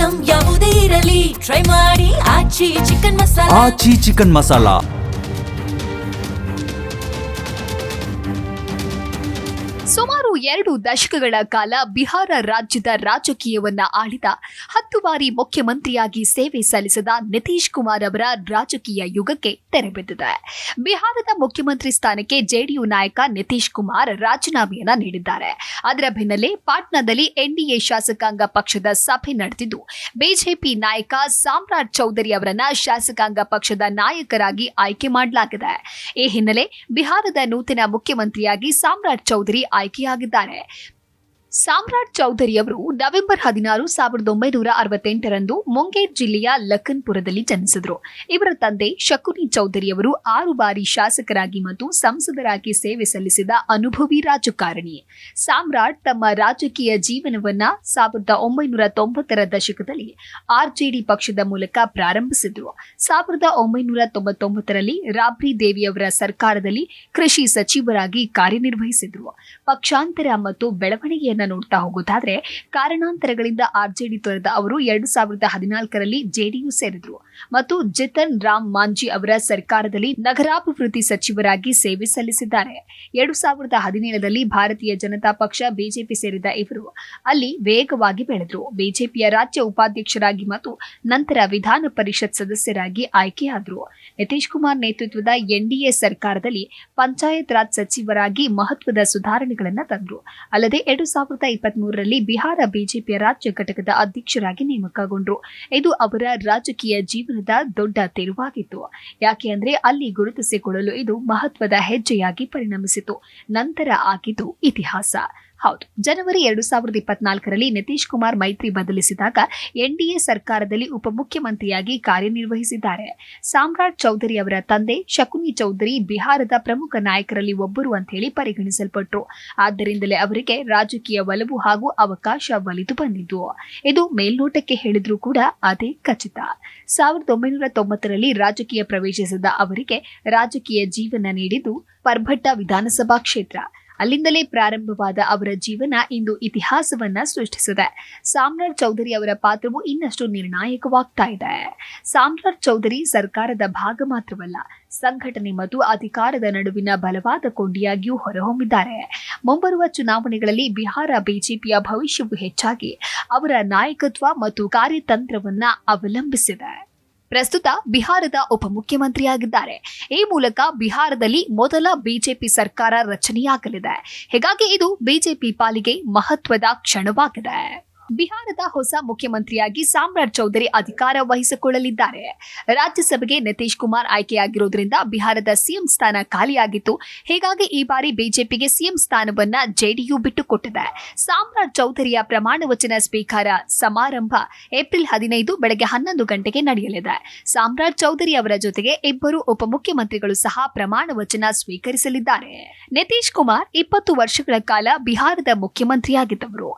Item ಯಾವುದೇ ಇರಲಿ try ಮಾಡಿ ಆಚಿ ಚಿಕನ್ ಮಸಾಲಾ. ಆಚಿ ಚಿಕನ್ ಮಸಾಲಾ. ಸುಮಾರು 2 ದಶಕಗಳ ಕಾಲ ಬಿಹಾರ ರಾಜ್ಯದ ರಾಜಕೀಯವನ್ನ ಆಳಿದ 10 ಬಾರಿ ಮುಖ್ಯಮಂತ್ರಿಯಾಗಿ ಸೇವೆ ಸಲ್ಲಿಸಿದ ನಿತೀಶ್ ಕುಮಾರ್ ಅವರ ರಾಜಕೀಯ ಯುಗಕ್ಕೆ ತೆರೆಬಿದ್ದಿದೆ. ಬಿಹಾರದ ಮುಖ್ಯಮಂತ್ರಿ ಸ್ಥಾನಕ್ಕೆ ಜೆಡಿಯು ನಾಯಕ ನಿತೀಶ್ ಕುಮಾರ್ ರಾಜೀನಾಮೆಯನ್ನ ನೀಡಿದ್ದಾರೆ. ಅದರ ಬೆನ್ನಲ್ಲೇ ಪಾಟ್ನಾದಲ್ಲಿ ಎನ್ಡಿಎ ಶಾಸಕಾಂಗ ಪಕ್ಷದ ಸಭೆ ನಡೆದಿದ್ದು ಬಿಜೆಪಿ ನಾಯಕ ಸಾಮ್ರಾಟ್ ಚೌಧರಿ ಅವರನ್ನ ಶಾಸಕಾಂಗ ಪಕ್ಷದ ನಾಯಕರಾಗಿ ಆಯ್ಕೆ ಮಾಡಲಾಗಿದೆ. ಈ ಹಿನ್ನೆಲೆ ಬಿಹಾರದ ನೂತನ ಮುಖ್ಯಮಂತ್ರಿಯಾಗಿ ಸಾಮ್ರಾಟ್ ಚೌಧರಿ ಆಯ್ಕೆಯಾಗಿದ್ದಾರೆ. ಸಾಮ್ರಾಟ್ ಚೌಧರಿ ಅವರು ನವೆಂಬರ್ 16, 1968ರಂದು ಮುಂಗೇರ್ ಜಿಲ್ಲೆಯ ಲಖನ್ಪುರದಲ್ಲಿ ಜನಿಸಿದರು. ಇವರ ತಂದೆ ಶಕುನಿ ಚೌಧರಿ ಅವರು 6 ಬಾರಿ ಶಾಸಕರಾಗಿ ಮತ್ತು ಸಂಸದರಾಗಿ ಸೇವೆ ಸಲ್ಲಿಸಿದ ಅನುಭವಿ ರಾಜಕಾರಣಿ. ಸಾಮ್ರಾಟ್ ತಮ್ಮ ರಾಜಕೀಯ ಜೀವನವನ್ನ 1990ರ ದಶಕದಲ್ಲಿ ಆರ್ಜೆಡಿ ಪಕ್ಷದ ಮೂಲಕ ಪ್ರಾರಂಭಿಸಿದ್ರು. 1999ರಲ್ಲಿ ರಾಬ್ರಿ ದೇವಿಯವರ ಸರ್ಕಾರದಲ್ಲಿ ಕೃಷಿ ಸಚಿವರಾಗಿ ಕಾರ್ಯನಿರ್ವಹಿಸಿದ್ರು. ಪಕ್ಷಾಂತರ ಮತ್ತು ಬೆಳವಣಿಗೆಯ ನೋಡ್ತಾ ಹೋಗೋದಾದ್ರೆ ಕಾರಣಾಂತರಗಳಿಂದ ಆರ್ಜೆಡಿ ತೊರೆದ ಅವರು 2014ರಲ್ಲಿ ಜೆಡಿಯು ಸೇರಿದ್ರು ಮತ್ತು ಜಿತನ್ ರಾಮ್ ಮಾಂಜಿ ಅವರ ಸರ್ಕಾರದಲ್ಲಿ ನಗರಾಭಿವೃದ್ಧಿ ಸಚಿವರಾಗಿ ಸೇವೆ ಸಲ್ಲಿಸಿದ್ದಾರೆ. 2017ರಲ್ಲಿ ಭಾರತೀಯ ಜನತಾ ಪಕ್ಷ ಬಿಜೆಪಿ ಸೇರಿದ ಇವರು ಅಲ್ಲಿ ವೇಗವಾಗಿ ಬೆಳೆದ್ರು. ಬಿಜೆಪಿಯ ರಾಜ್ಯ ಉಪಾಧ್ಯಕ್ಷರಾಗಿ ಮತ್ತು ನಂತರ ವಿಧಾನ ಪರಿಷತ್ ಸದಸ್ಯರಾಗಿ ಆಯ್ಕೆಯಾದರು. ನಿತೀಶ್ ಕುಮಾರ್ ನೇತೃತ್ವದ ಎನ್ಡಿಎ ಸರ್ಕಾರದಲ್ಲಿ ಪಂಚಾಯತ್ ರಾಜ್ ಸಚಿವರಾಗಿ ಮಹತ್ವದ ಸುಧಾರಣೆಗಳನ್ನು ತಂದರು. ಅಲ್ಲದೆ 2023ರಲ್ಲಿ ಬಿಹಾರ ಬಿಜೆಪಿಯ ರಾಜ್ಯ ಘಟಕದ ಅಧ್ಯಕ್ಷರಾಗಿ ನೇಮಕಗೊಂಡರು. ಇದು ಅವರ ರಾಜಕೀಯ ಜೀವನದ ದೊಡ್ಡ ತಿರುವಾಗಿತ್ತು. ಯಾಕೆ ಅಂದ್ರೆ ಅಲ್ಲಿ ಗುರುತಿಸಿಕೊಳ್ಳಲು ಇದು ಮಹತ್ವದ ಹೆಜ್ಜೆಯಾಗಿ ಪರಿಣಮಿಸಿತು. ನಂತರ ಆಗಿದ್ದು ಇತಿಹಾಸ. ಹೌದು, ಜನವರಿ 2024ರಲ್ಲಿ ನಿತೀಶ್ ಕುಮಾರ್ ಮೈತ್ರಿ ಬದಲಿಸಿದಾಗ ಎನ್ಡಿಎ ಸರ್ಕಾರದಲ್ಲಿ ಉಪಮುಖ್ಯಮಂತ್ರಿಯಾಗಿ ಕಾರ್ಯನಿರ್ವಹಿಸಿದ್ದಾರೆ. ಸಾಮ್ರಾಟ್ ಚೌಧರಿ ಅವರ ತಂದೆ ಶಕುನಿ ಚೌಧರಿ ಬಿಹಾರದ ಪ್ರಮುಖ ನಾಯಕರಲ್ಲಿ ಒಬ್ಬರು ಅಂತ ಹೇಳಿ ಪರಿಗಣಿಸಲ್ಪಟ್ಟರು. ಆದ್ದರಿಂದಲೇ ಅವರಿಗೆ ರಾಜಕೀಯ ಒಲವು ಹಾಗೂ ಅವಕಾಶ ಒಲಿದು ಬಂದಿದ್ದು. ಇದು ಮೇಲ್ನೋಟಕ್ಕೆ ಹೇಳಿದ್ರೂ ಕೂಡ ಅದೇ ಖಚಿತ. 1990ರಲ್ಲಿ ರಾಜಕೀಯ ಪ್ರವೇಶಿಸಿದ ಅವರಿಗೆ ರಾಜಕೀಯ ಜೀವನ ನೀಡಿದ್ದು ಪರ್ಭಟ್ಟ ವಿಧಾನಸಭಾ ಕ್ಷೇತ್ರ. ಅಲ್ಲಿಂದಲೇ ಪ್ರಾರಂಭವಾದ ಅವರ ಜೀವನ ಇಂದು ಇತಿಹಾಸವನ್ನ ಸೃಷ್ಟಿಸಿದೆ. ಸಾಮ್ರಾಟ್ ಚೌಧರಿ ಅವರ ಪಾತ್ರವು ಇನ್ನಷ್ಟು ನಿರ್ಣಾಯಕವಾಗ್ತಾ ಇದೆ. ಸಾಮ್ರಾಟ್ ಚೌಧರಿ ಸರ್ಕಾರದ ಭಾಗ ಮಾತ್ರವಲ್ಲ, ಸಂಘಟನೆ ಮತ್ತು ಅಧಿಕಾರದ ನಡುವಿನ ಬಲವಾದ ಕೊಂಡಿಯಾಗಿಯೂ ಹೊರಹೊಮ್ಮಿದ್ದಾರೆ. ಮುಂಬರುವ ಚುನಾವಣೆಗಳಲ್ಲಿ ಬಿಹಾರ ಬಿಜೆಪಿಯ ಭವಿಷ್ಯವು ಹೆಚ್ಚಾಗಿ ಅವರ ನಾಯಕತ್ವ ಮತ್ತು ಕಾರ್ಯತಂತ್ರವನ್ನ ಅವಲಂಬಿಸಿದೆ. ಪ್ರಸ್ತುತ ಬಿಹಾರದ ಉಪಮುಖ್ಯಮಂತ್ರಿಯಾಗಿದ್ದಾರೆ. ಈ ಮೂಲಕ ಬಿಹಾರದಲ್ಲಿ ಮೊದಲ ಬಿಜೆಪಿ ಸರ್ಕಾರ ರಚನೆಯಾಗಲಿದೆ. ಹೀಗಾಗಿ ಇದು ಬಿಜೆಪಿ ಪಾಲಿಗೆ ಮಹತ್ವದ ಕ್ಷಣವಾಗಿದೆ. ಬಿಹಾರದ ಹೊಸ ಮುಖ್ಯಮಂತ್ರಿಯಾಗಿ ಸಾಮ್ರಾಟ್ ಚೌಧರಿ ಅಧಿಕಾರ ವಹಿಸಿಕೊಳ್ಳಲಿದ್ದಾರೆ. ರಾಜ್ಯಸಭೆಗೆ ನಿತೀಶ್ ಕುಮಾರ್ ಆಯ್ಕೆಯಾಗಿರುವುದರಿಂದ ಬಿಹಾರದ ಸಿಎಂ ಸ್ಥಾನ ಖಾಲಿಯಾಗಿತ್ತು. ಹೀಗಾಗಿ ಈ ಬಾರಿ ಬಿಜೆಪಿಗೆ ಸಿಎಂ ಸ್ಥಾನವನ್ನ ಜೆಡಿಯು ಬಿಟ್ಟುಕೊಟ್ಟಿದೆ. ಸಾಮ್ರಾಟ್ ಚೌಧರಿಯ ಪ್ರಮಾಣ ವಚನ ಸ್ವೀಕಾರ ಸಮಾರಂಭ ಏಪ್ರಿಲ್ 15 ಬೆಳಗ್ಗೆ 11 ಗಂಟೆಗೆ ನಡೆಯಲಿದೆ. ಸಾಮ್ರಾಟ್ ಚೌಧರಿ ಅವರ ಜೊತೆಗೆ ಇಬ್ಬರು ಉಪಮುಖ್ಯಮಂತ್ರಿಗಳು ಸಹ ಪ್ರಮಾಣ ವಚನ ಸ್ವೀಕರಿಸಲಿದ್ದಾರೆ. ನಿತೀಶ್ ಕುಮಾರ್ 20 ವರ್ಷಗಳ ಕಾಲ ಬಿಹಾರದ ಮುಖ್ಯಮಂತ್ರಿಯಾಗಿದ್ದವರು.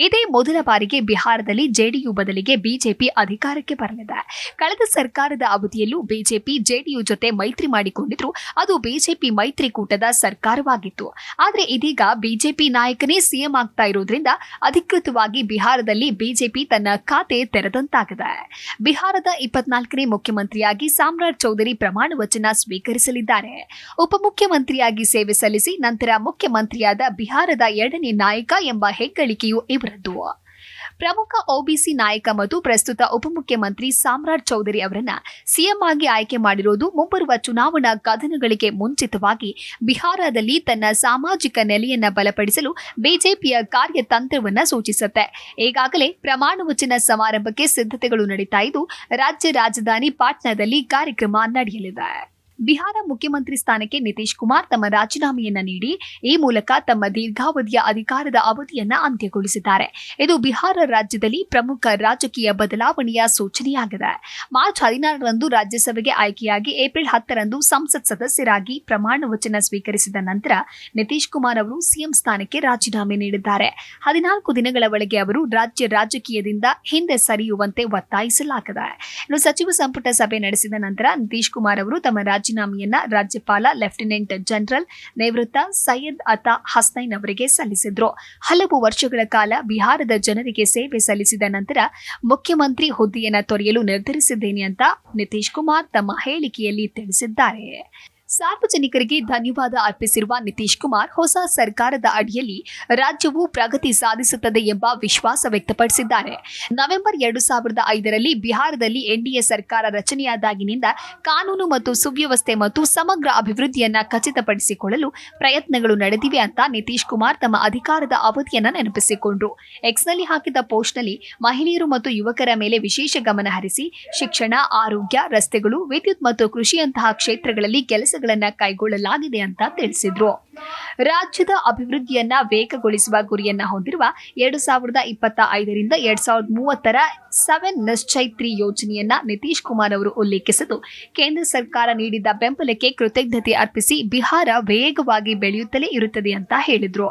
ಇದೇ ಮೊದಲ ಬಾರಿಗೆ ಬಿಹಾರದಲ್ಲಿ ಜೆಡಿಯು ಬದಲಿಗೆ ಬಿಜೆಪಿ ಅಧಿಕಾರಕ್ಕೆ ಬರಲಿದೆ. ಕಳೆದ ಸರ್ಕಾರದ ಅವಧಿಯಲ್ಲೂ ಬಿಜೆಪಿ ಜೆಡಿಯು ಜೊತೆ ಮೈತ್ರಿ ಮಾಡಿಕೊಂಡಿದ್ರು. ಅದು ಬಿಜೆಪಿ ಮೈತ್ರಿಕೂಟದ ಸರ್ಕಾರವಾಗಿತ್ತು. ಆದರೆ ಇದೀಗ ಬಿಜೆಪಿ ನಾಯಕನೇ ಸಿಎಂ ಆಗ್ತಾ ಇರೋದ್ರಿಂದ ಅಧಿಕೃತವಾಗಿ ಬಿಹಾರದಲ್ಲಿ ಬಿಜೆಪಿ ತನ್ನ ಖಾತೆ ತೆರೆದಂತಾಗಿದೆ. ಬಿಹಾರದ 24ನೇ ಮುಖ್ಯಮಂತ್ರಿಯಾಗಿ ಸಾಮ್ರಾಟ್ ಚೌಧರಿ ಪ್ರಮಾಣ ವಚನ ಸ್ವೀಕರಿಸಲಿದ್ದಾರೆ. ಉಪಮುಖ್ಯಮಂತ್ರಿಯಾಗಿ ಸೇವೆ ಸಲ್ಲಿಸಿ ನಂತರ ಮುಖ್ಯಮಂತ್ರಿಯಾದ ಬಿಹಾರದ 2ನೇ ನಾಯಕ ಎಂಬ ಹೆಗ್ಗಳಿಕೆಯು ಇವರದ್ದು. ಪ್ರಮುಖ ಒಬಿಸಿ ನಾಯಕ ಮತ್ತು ಪ್ರಸ್ತುತ ಉಪಮುಖ್ಯಮಂತ್ರಿ ಸಾಮ್ರಾಟ್ ಚೌಧರಿ ಅವರನ್ನ ಸಿಎಂ ಆಗಿ ಆಯ್ಕೆ ಮಾಡಿರುವುದು ಮುಂಬರುವ ಚುನಾವಣಾ ಕದನಗಳಿಗೆ ಮುಂಚಿತವಾಗಿ ಬಿಹಾರದಲ್ಲಿ ತನ್ನ ಸಾಮಾಜಿಕ ನೆಲೆಯನ್ನ ಬಲಪಡಿಸಲು ಬಿಜೆಪಿಯ ಕಾರ್ಯತಂತ್ರವನ್ನ ಸೂಚಿಸುತ್ತೆ. ಈಗಾಗಲೇ ಪ್ರಮಾಣ ವಚನ ಸಮಾರಂಭಕ್ಕೆ ಸಿದ್ಧತೆಗಳು ನಡೀತಾ ಇದ್ದು ರಾಜ್ಯ ರಾಜಧಾನಿ ಪಾಟ್ನಾದಲ್ಲಿ ಕಾರ್ಯಕ್ರಮ ನಡೆಯಲಿದೆ. ಬಿಹಾರ ಮುಖ್ಯಮಂತ್ರಿ ಸ್ಥಾನಕ್ಕೆ ನಿತೀಶ್ ಕುಮಾರ್ ತಮ್ಮ ರಾಜೀನಾಮೆಯನ್ನ ನೀಡಿ ಈ ಮೂಲಕ ತಮ್ಮ ದೀರ್ಘಾವಧಿಯ ಅಧಿಕಾರದ ಅವಧಿಯನ್ನ ಅಂತ್ಯಗೊಳಿಸಿದ್ದಾರೆ. ಇದು ಬಿಹಾರ ರಾಜ್ಯದಲ್ಲಿ ಪ್ರಮುಖ ರಾಜಕೀಯ ಬದಲಾವಣೆಯ ಸೂಚನೆಯಾಗಿದೆ. ಮಾರ್ಚ್ 16ರಂದು ರಾಜ್ಯಸಭೆಗೆ ಆಯ್ಕೆಯಾಗಿ ಏಪ್ರಿಲ್ 10ರಂದು ಸಂಸತ್ ಸದಸ್ಯರಾಗಿ ಪ್ರಮಾಣ ವಚನ ಸ್ವೀಕರಿಸಿದ ನಂತರ ನಿತೀಶ್ ಕುಮಾರ್ ಅವರು ಸಿಎಂ ಸ್ಥಾನಕ್ಕೆ ರಾಜೀನಾಮೆ ನೀಡಿದ್ದಾರೆ. 14 ದಿನಗಳ ಒಳಗೆ ಅವರು ರಾಜ್ಯ ರಾಜಕೀಯದಿಂದ ಹಿಂದೆ ಸರಿಯುವಂತೆ ಒತ್ತಾಯಿಸಲಾಗಿದೆ. ಇನ್ನು ಸಚಿವ ಸಂಪುಟ ಸಭೆ ನಡೆಸಿದ ನಂತರ ನಿತೀಶ್ ಕುಮಾರ್ ಅವರು ತಮ್ಮ ರಾಜೀನಾಮೆಯನ್ನ ರಾಜ್ಯಪಾಲ ಲೆಫ್ಟಿನೆಂಟ್ ಜನರಲ್ ನಿವೃತ್ತ ಸೈಯದ್ ಅತಾ ಹಸ್ನೈನ್ ಅವರಿಗೆ ಸಲ್ಲಿಸಿದ್ರು. ಹಲವು ವರ್ಷಗಳ ಕಾಲ ಬಿಹಾರದ ಜನರಿಗೆ ಸೇವೆ ಸಲ್ಲಿಸಿದ ನಂತರ ಮುಖ್ಯಮಂತ್ರಿ ಹುದ್ದೆಯನ್ನ ತೊರೆಯಲು ನಿರ್ಧರಿಸಿದ್ದೇನೆ ಅಂತ ನಿತೀಶ್ ಕುಮಾರ್ ತಮ್ಮ ಹೇಳಿಕೆಯಲ್ಲಿ ತಿಳಿಸಿದ್ದಾರೆ. ಸಾರ್ವಜನಿಕರಿಗೆ ಧನ್ಯವಾದ ಅರ್ಪಿಸಿರುವ ನಿತೀಶ್ ಕುಮಾರ್ ಹೊಸ ಸರ್ಕಾರದ ಅಡಿಯಲ್ಲಿ ರಾಜ್ಯವು ಪ್ರಗತಿ ಸಾಧಿಸುತ್ತದೆ ಎಂಬ ವಿಶ್ವಾಸ ವ್ಯಕ್ತಪಡಿಸಿದ್ದಾರೆ. ನವೆಂಬರ್ 2005ರಲ್ಲಿ ಬಿಹಾರದಲ್ಲಿ ಎನ್ಡಿಎ ಸರ್ಕಾರ ರಚನೆಯಾದಾಗಿನಿಂದ ಕಾನೂನು ಮತ್ತು ಸುವ್ಯವಸ್ಥೆ ಮತ್ತು ಸಮಗ್ರ ಅಭಿವೃದ್ಧಿಯನ್ನ ಖಚಿತಪಡಿಸಿಕೊಳ್ಳಲು ಪ್ರಯತ್ನಗಳು ನಡೆದಿವೆ ಅಂತ ನಿತೀಶ್ ಕುಮಾರ್ ತಮ್ಮ ಅಧಿಕಾರದ ಅವಧಿಯನ್ನ ನೆನಪಿಸಿಕೊಂಡ್ರು. ಎಕ್ಸ್ನಲ್ಲಿ ಹಾಕಿದ ಪೋಸ್ಟ್ನಲ್ಲಿ ಮಹಿಳೆಯರು ಮತ್ತು ಯುವಕರ ಮೇಲೆ ವಿಶೇಷ ಗಮನ ಹರಿಸಿ ಶಿಕ್ಷಣ, ಆರೋಗ್ಯ, ರಸ್ತೆಗಳು, ವಿದ್ಯುತ್ ಮತ್ತು ಕೃಷಿಯಂತಹ ಕ್ಷೇತ್ರಗಳಲ್ಲಿ ಕೆಲಸ ಕೈಗೊಳ್ಳಲಾಗಿದೆ ಅಂತ ತಿಳಿಸಿದ್ರು. ರಾಜ್ಯದ ಅಭಿವೃದ್ಧಿಯನ್ನ ವೇಗಗೊಳಿಸುವ ಗುರಿಯನ್ನ ಹೊಂದಿರುವ 2025ರಿಂದ 2030ರ 7 ನಿಶ್ಚಯ್ 3 ಯೋಜನೆಯನ್ನ ನಿತೀಶ್ ಕುಮಾರ್ ಅವರು ಉಲ್ಲೇಖಿಸಿದ್ದು, ಕೇಂದ್ರ ಸರ್ಕಾರ ನೀಡಿದ ಬೆಂಬಲಕ್ಕೆ ಕೃತಜ್ಞತೆ ಅರ್ಪಿಸಿ ಬಿಹಾರ ವೇಗವಾಗಿ ಬೆಳೆಯುತ್ತಲೇ ಇರುತ್ತದೆ ಅಂತ ಹೇಳಿದ್ರು.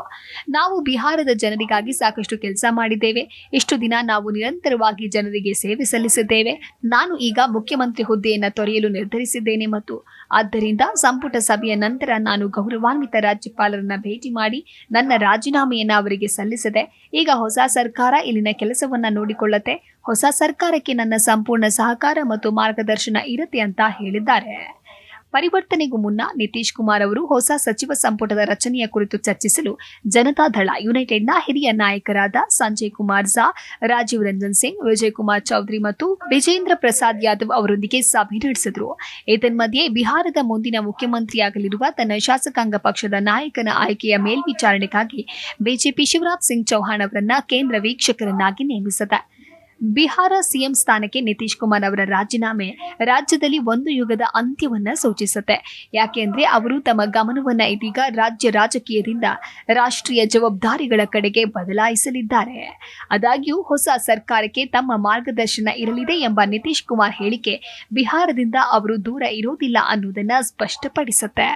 ನಾವು ಬಿಹಾರದ ಜನರಿಗಾಗಿ ಸಾಕಷ್ಟು ಕೆಲಸ ಮಾಡಿದ್ದೇವೆ. ಇಷ್ಟು ದಿನ ನಾವು ನಿರಂತರವಾಗಿ ಜನರಿಗೆ ಸೇವೆ ಸಲ್ಲಿಸಿದ್ದೇವೆ. ನಾನು ಈಗ ಮುಖ್ಯಮಂತ್ರಿ ಹುದ್ದೆಯನ್ನ ತೊರೆಯಲು ನಿರ್ಧರಿಸಿದ್ದೇನೆ ಮತ್ತು ಆದ್ದರಿಂದ ಸಂಪುಟ ಸಭೆಯ ನಂತರ ನಾನು ಗೌರವಾನ್ವಿತ ರಾಜ್ಯಪಾಲರನ್ನ ಭೇಟಿ ಮಾಡಿ ನನ್ನ ರಾಜೀನಾಮೆಯನ್ನ ಅವರಿಗೆ ಸಲ್ಲಿಸಿದೆ. ಈಗ ಹೊಸ ಸರ್ಕಾರ ಇಲ್ಲಿನ ಕೆಲಸವನ್ನ ನೋಡಿಕೊಳ್ಳುತ್ತೆ. ಹೊಸ ಸರ್ಕಾರಕ್ಕೆ ನನ್ನ ಸಂಪೂರ್ಣ ಸಹಕಾರ ಮತ್ತು ಮಾರ್ಗದರ್ಶನ ಇರುತ್ತೆ ಅಂತ ಹೇಳಿದ್ದಾರೆ. ಪರಿವರ್ತನೆಗೂ ಮುನ್ನ ನಿತೀಶ್ ಕುಮಾರ್ ಅವರು ಹೊಸ ಸಚಿವ ಸಂಪುಟದ ರಚನೆಯ ಕುರಿತು ಚರ್ಚಿಸಲು ಜನತಾದಳ ಯುನೈಟೆಡ್ನ ಹಿರಿಯ ನಾಯಕರಾದ ಸಂಜಯ್ ಕುಮಾರ್ ಝಾ, ರಾಜೀವ್ ರಂಜನ್ ಸಿಂಗ್, ವಿಜಯ್ ಕುಮಾರ್ ಚೌಧರಿ ಮತ್ತು ವಿಜೇಂದ್ರ ಪ್ರಸಾದ್ ಯಾದವ್ ಅವರೊಂದಿಗೆ ಸಭೆ ನಡೆಸಿದರು. ಏತನ್ಮಧ್ಯೆ ಬಿಹಾರದ ಮುಂದಿನ ಮುಖ್ಯಮಂತ್ರಿಯಾಗಲಿರುವ ತನ್ನ ಶಾಸಕಾಂಗ ಪಕ್ಷದ ನಾಯಕನ ಆಯ್ಕೆಯ ಮೇಲ್ವಿಚಾರಣೆಗಾಗಿ ಬಿಜೆಪಿ ಶಿವರಾಜ್ ಸಿಂಗ್ ಚೌಹಾಣ್ ಅವರನ್ನ ಕೇಂದ್ರ ವೀಕ್ಷಕರನ್ನಾಗಿ ನೇಮಿಸಿದೆ. ಬಿಹಾರ ಸಿಎಂ ಸ್ಥಾನಕ್ಕೆ ನಿತೀಶ್ ಕುಮಾರ್ ಅವರ ರಾಜೀನಾಮೆ ರಾಜ್ಯದಲ್ಲಿ ಒಂದು ಯುಗದ ಅಂತ್ಯವನ್ನ ಸೂಚಿಸುತ್ತೆ. ಯಾಕೆಂದ್ರೆ ಅವರು ತಮ್ಮ ಗಮನವನ್ನ ಇದೀಗ ರಾಜ್ಯ ರಾಜಕೀಯದಿಂದ ರಾಷ್ಟ್ರೀಯ ಜವಾಬ್ದಾರಿಗಳ ಕಡೆಗೆ ಬದಲಾಯಿಸಲಿದ್ದಾರೆ. ಆದಾಗ್ಯೂ ಹೊಸ ಸರ್ಕಾರಕ್ಕೆ ತಮ್ಮ ಮಾರ್ಗದರ್ಶನ ಇರಲಿದೆ ಎಂಬ ನಿತೀಶ್ ಕುಮಾರ್ ಹೇಳಿಕೆ ಬಿಹಾರದಿಂದ ಅವರು ದೂರ ಇರೋದಿಲ್ಲ ಅನ್ನೋದನ್ನ ಸ್ಪಷ್ಟಪಡಿಸುತ್ತೆ.